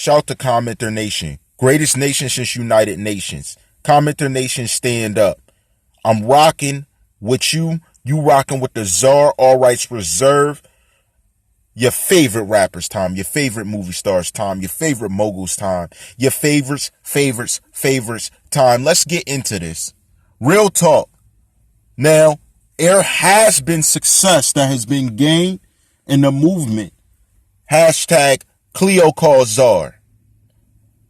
Shout out to Commenter Nation. Greatest nation since United Nations. Commenter Nation, stand up. I'm rocking with you. You rocking with the Czarr, all rights reserved. Your favorite rappers time. Your favorite movie stars time. Your favorite moguls time. Your favorites time. Let's get into this. Real talk. Now, there has been success that has been gained in the movement. Hashtag Cleo calls Czarr.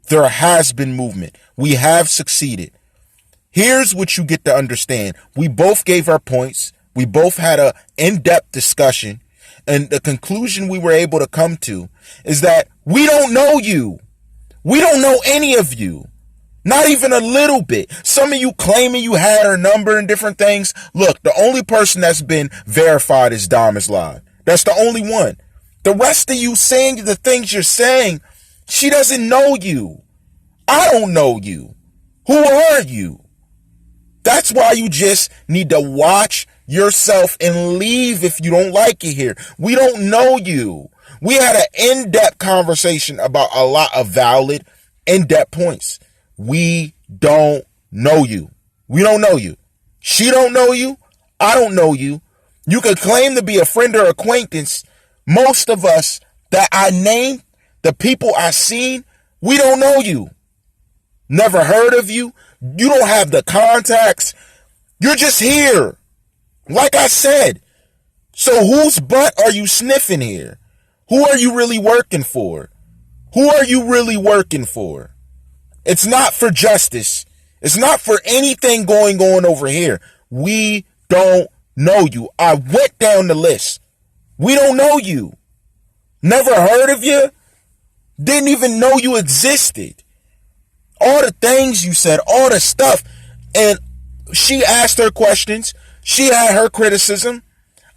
There has been movement. We have succeeded. Here's what you get to understand. We both gave our points. We both had an in-depth discussion. And the conclusion we were able to come to is that we don't know you. We don't know any of you. Not even a little bit. Some of you claiming you had her number and different things. Look, the only person that's been verified is Diamond's Live. That's the only one. The rest of you saying the things you're saying, she doesn't know you. I don't know you. Who are you? That's why you just need to watch yourself and leave if you don't like it here. We don't know you. We had an in-depth conversation about a lot of valid, in-depth points. We don't know you. We don't know you. She don't know you. I don't know you. You could claim to be a friend or acquaintance. Most of us that I named, the people I seen, we don't know you. Never heard of you. You don't have the contacts. You're just here. Like I said. So whose butt are you sniffing here? Who are you really working for? Who are you really working for? It's not for justice. It's not for anything going on over here. We don't know you. I went down the list. We don't know you. Never heard of you. Didn't even know you existed. All the things you said, all the stuff. And she asked her questions. She had her criticism.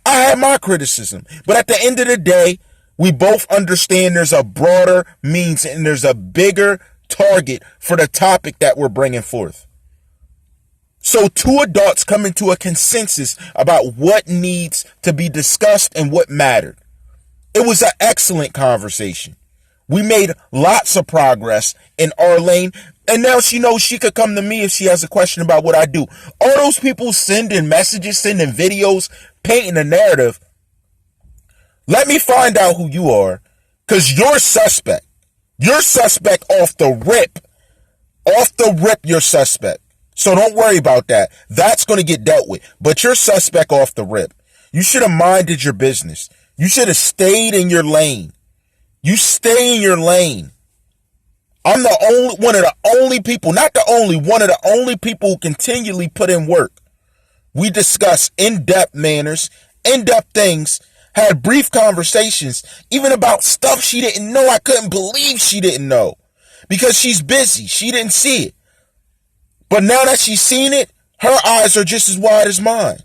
I had my criticism. But at the end of the day, we both understand there's a broader means and there's a bigger target for the topic that we're bringing forth. So two adults coming to a consensus about what needs to be discussed and what mattered. It was an excellent conversation. We made lots of progress in our lane. And now she knows she could come to me if she has a question about what I do. All those people sending messages, sending videos, painting a narrative. Let me find out who you are. Because you're suspect. You're suspect off the rip. Off the rip, you're suspect. So don't worry about that. That's going to get dealt with. But you're suspect off the rip. You should have minded your business. You should have stayed in your lane. You stay in your lane. I'm the only one of the only people, not the only, one of the only people who continually put in work. We discuss in-depth manners, in-depth things, had brief conversations, even about stuff she didn't know. I couldn't believe she didn't know because she's busy. She didn't see it. But now that she's seen it, her eyes are just as wide as mine.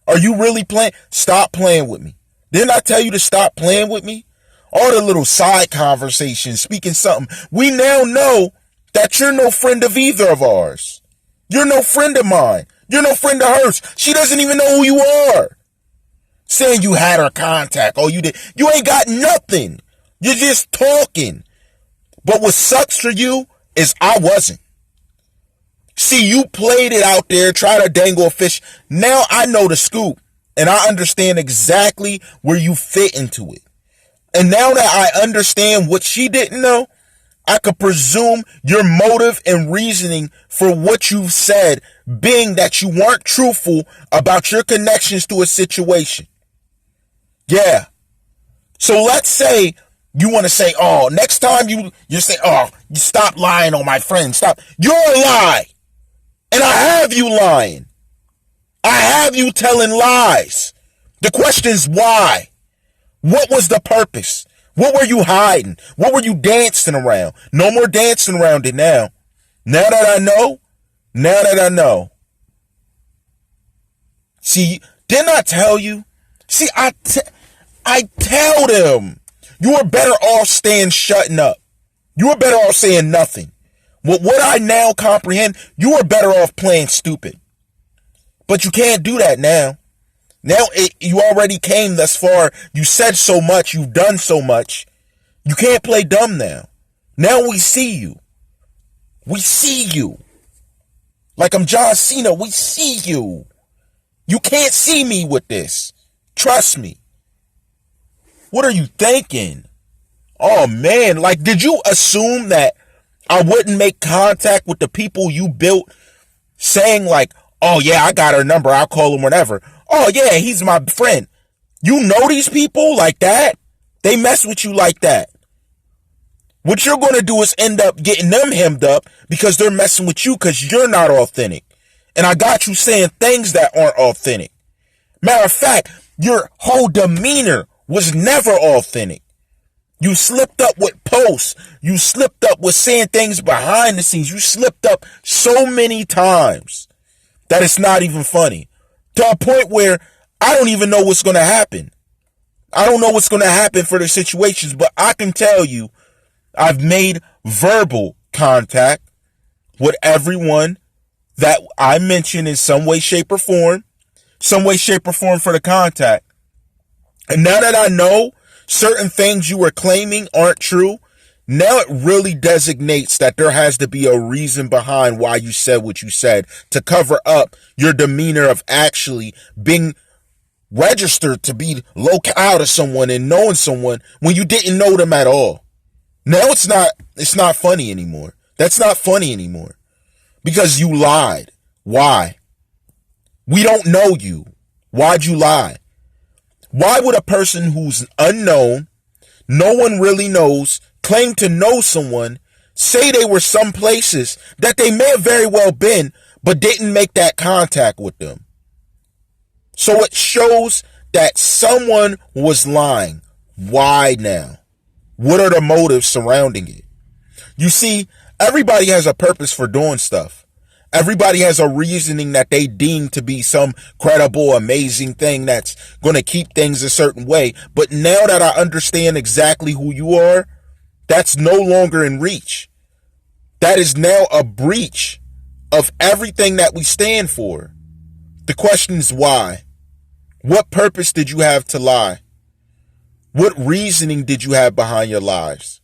Are you really playing? Stop playing with me. Didn't I tell you to stop playing with me? All the little side conversations, speaking something. We now know that you're no friend of either of ours. You're no friend of mine. You're no friend of hers. She doesn't even know who you are. Saying you had her contact. Oh, you did. You ain't got nothing. You're just talking. But what sucks for you is I wasn't. See, you played it out there, try to dangle a fish. Now I know the scoop. And I understand exactly where you fit into it. And now that I understand what she didn't know, I could presume your motive and reasoning for what you've said being that you weren't truthful about your connections to a situation. Yeah. So let's say you want to say, oh, next time you say, oh, you stop lying on my friend. Stop. You're a lie. And I have you lying. I have you telling lies. The question is why? What was the purpose? What were you hiding? What were you dancing around? No more dancing around it now. Now that I know. See, didn't I tell you? See, I tell them you were better off shutting up. You were better off saying nothing. What I now comprehend, you were better off playing stupid. But you can't do that now. Now you already came thus far. You said so much. You've done so much. You can't play dumb now. Now we see you. We see you. Like I'm John Cena, we see you. You can't see me with this. Trust me. What are you thinking? Oh man, like did you assume that I wouldn't make contact with the people you built saying like, oh yeah, I got her number, I'll call him whenever. Oh yeah, he's my friend. You know these people like that? They mess with you like that. What you're going to do is end up getting them hemmed up because they're messing with you because you're not authentic. And I got you saying things that aren't authentic. Matter of fact, your whole demeanor was never authentic. You slipped up with posts. You slipped up with saying things behind the scenes. You slipped up so many times that it's not even funny. To a point where I don't even know what's going to happen. I don't know what's going to happen for the situations, but I can tell you I've made verbal contact with everyone that I mentioned in some way, shape, or form for the contact. And now that I know certain things you were claiming aren't true, now it really designates that there has to be a reason behind why you said what you said to cover up your demeanor of actually being registered to be locale to someone and knowing someone when you didn't know them at all. Now it's not funny anymore. That's not funny anymore. Because you lied. Why? We don't know you. Why'd you lie? Why would a person who's unknown, no one really knows, claim to know someone, say they were some places that they may have very well been, but didn't make that contact with them? So it shows that someone was lying. Why now? What are the motives surrounding it? You see, everybody has a purpose for doing stuff. Everybody has a reasoning that they deem to be some credible, amazing thing that's going to keep things a certain way. But now that I understand exactly who you are, that's no longer in reach. That is now a breach of everything that we stand for. The question is why? What purpose did you have to lie? What reasoning did you have behind your lies?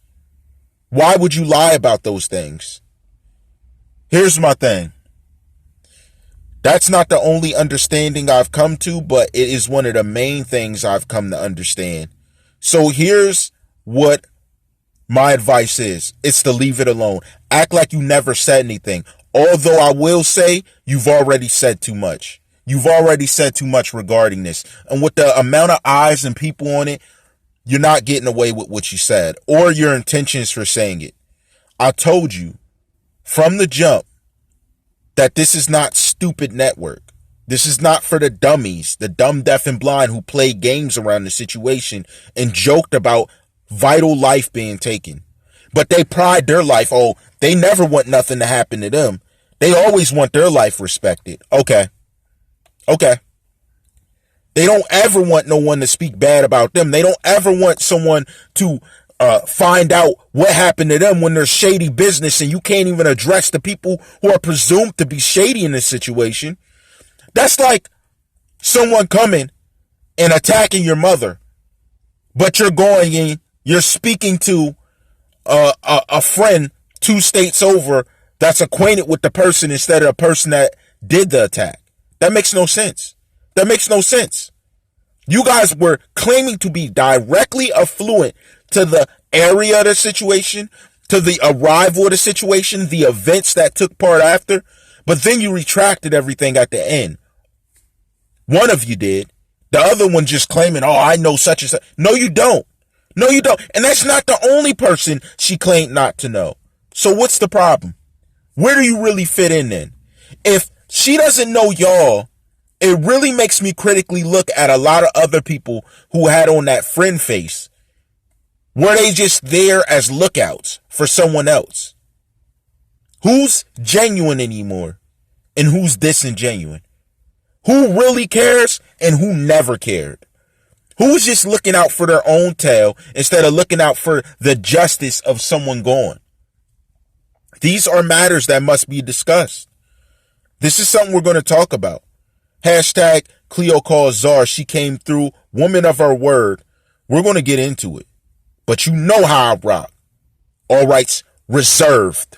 Why would you lie about those things? Here's my thing. That's not the only understanding I've come to, but it is one of the main things I've come to understand. So here's what my advice is. It's to leave it alone. Act like you never said anything. Although I will say you've already said too much. You've already said too much regarding this. And with the amount of eyes and people on it, you're not getting away with what you said or your intentions for saying it. I told you from the jump that this is not stupid network. This is not for the dummies, the dumb, deaf, and blind who play games around the situation and joked about vital life being taken. But they pride their life. Oh, they never want nothing to happen to them. They always want their life respected. Okay. They don't ever want no one to speak bad about them. They don't ever want someone to find out what happened to them when there's shady business and you can't even address the people who are presumed to be shady in this situation. That's like someone coming and attacking your mother, but you're going in, you're speaking to a friend 2 states over that's acquainted with the person instead of the person that did the attack. That makes no sense. That makes no sense. You guys were claiming to be directly affluent to the area of the situation, to the arrival of the situation, the events that took part after, but then you retracted everything at the end. One of you did. The other one just claiming, oh, I know such and such. No, you don't. No, you don't. And that's not the only person she claimed not to know. So what's the problem? Where do you really fit in then? If she doesn't know y'all, it really makes me critically look at a lot of other people who had on that friend face. Were they just there as lookouts for someone else? Who's genuine anymore and who's disingenuine? Who really cares and who never cared? Who's just looking out for their own tail instead of looking out for the justice of someone gone? These are matters that must be discussed. This is something we're going to talk about. Hashtag Cleo calls Czarr. She came through. Woman of her word. We're going to get into it. But you know how I rock. all rights reserved.